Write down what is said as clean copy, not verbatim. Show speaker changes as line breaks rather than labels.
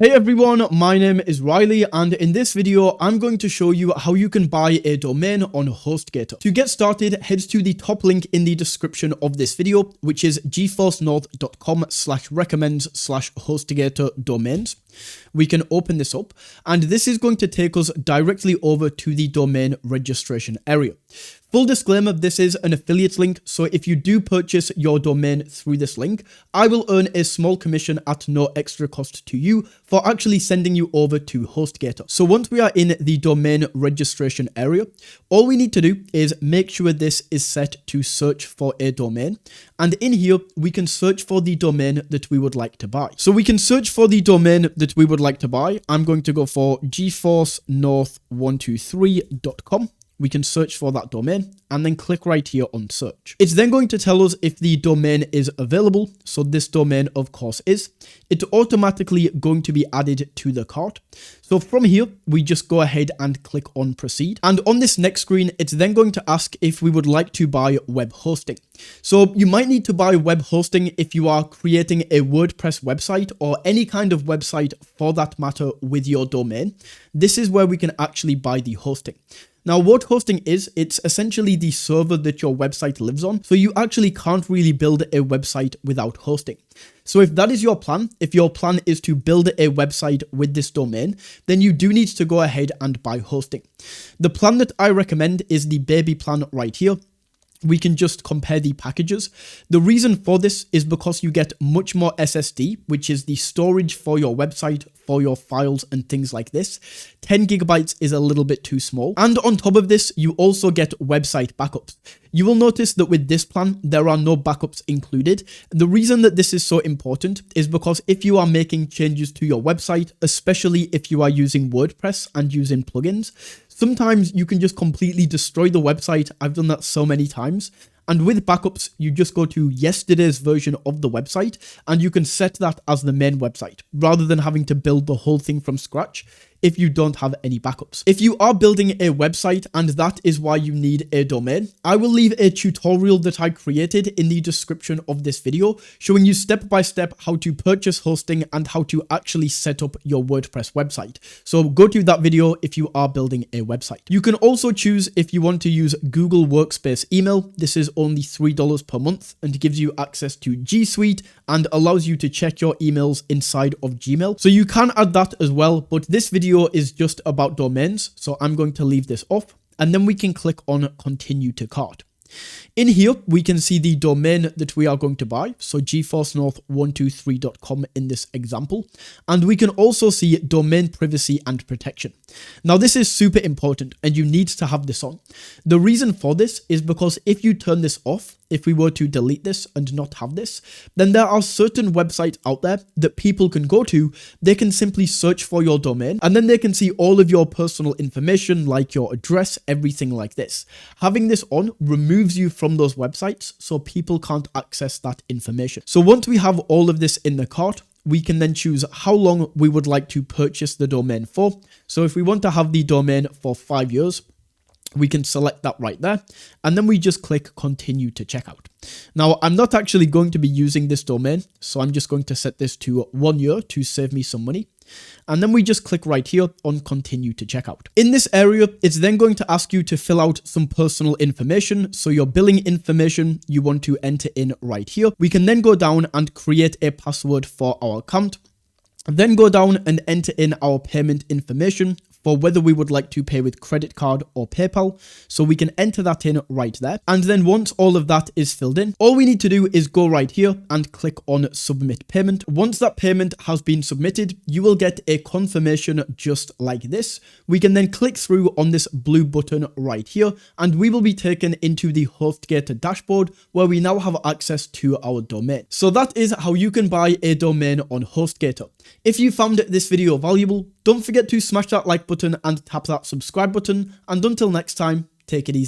Hey everyone, my name is Riley, and in this video I'm going to show you how you can buy a domain on Hostgator. To get started, head to the top link in the description of this video, which is geforcenorth.com/recommends/Hostgator domains. We can open this up, and this is going to take us directly over to the domain registration area. Full disclaimer, this is an affiliate link, so if you do purchase your domain through this link, I will earn a small commission at no extra cost to you for actually sending you over to Hostgator. So once we are in the domain registration area, all we need to do is make sure this is set to search for a domain. And in here, we can search for the domain that we would like to buy. So we can search for the domain that we would like to buy. I'm going to go for geforcenorth123.com. We can search for that domain and then click right here on search. It's then going to tell us if the domain is available. So this domain, of course, is. It's automatically going to be added to the cart. So from here, we just go ahead and click on proceed. And on this next screen, it's then going to ask if we would like to buy web hosting. So you might need to buy web hosting if you are creating a WordPress website or any kind of website for that matter with your domain. This is where we can actually buy the hosting. Now, what hosting is, it's essentially the server that your website lives on. So you actually can't really build a website without hosting. So if that is your plan, if your plan is to build a website with this domain, then you do need to go ahead and buy hosting. The plan that I recommend is the baby plan right here. We can just compare the packages. The reason for this is because you get much more SSD, which is the storage for your website, for your files and things like this. 10 gigabytes is a little bit too small. And on top of this, you also get website backups. You will notice that with this plan, there are no backups included. The reason that this is so important is because if you are making changes to your website, especially if you are using WordPress and using plugins, sometimes you can just completely destroy the website. I've done that so many times. And with backups, you just go to yesterday's version of the website and you can set that as the main website rather than having to build the whole thing from scratch if you don't have any backups. If you are building a website and that is why you need a domain, I will leave a tutorial that I created in the description of this video showing you step by step how to purchase hosting and how to actually set up your WordPress website. So go to that video if you are building a website. You can also choose if you want to use Google Workspace email. This is only $3 per month and gives you access to G Suite and allows you to check your emails inside of Gmail. So you can add that as well, but this video is just about domains, so I'm going to leave this off, and then we can click on continue to cart. In here, we can see the domain that we are going to buy, so geforcenorth123.com in this example, and we can also see domain privacy and protection. Now, this is super important, and you need to have this on. The reason for this is because if you turn this off, if we were to delete this and not have this, then there are certain websites out there that people can go to. They can simply search for your domain, and then they can see all of your personal information, like your address, everything like this. Having this on removes you from those websites, so people can't access that information. So once we have all of this in the cart, we can then choose how long we would like to purchase the domain for. So if we want to have the domain for 5 years, we can select that right there, and then we just click continue to checkout. Now, I'm not actually going to be using this domain, so I'm just going to set this to 1 year to save me some money. And then we just click right here on continue to checkout. In this area, it's then going to ask you to fill out some personal information. So your billing information you want to enter in right here. We can then go down and create a password for our account. Then go down and enter in our payment information for whether we would like to pay with credit card or PayPal. So we can enter that in right there. And then once all of that is filled in, all we need to do is go right here and click on submit payment. Once that payment has been submitted, you will get a confirmation just like this. We can then click through on this blue button right here, and we will be taken into the Hostgator dashboard where we now have access to our domain. So that is how you can buy a domain on Hostgator. If you found this video valuable, don't forget to smash that like button and tap that subscribe button. And until next time, take it easy.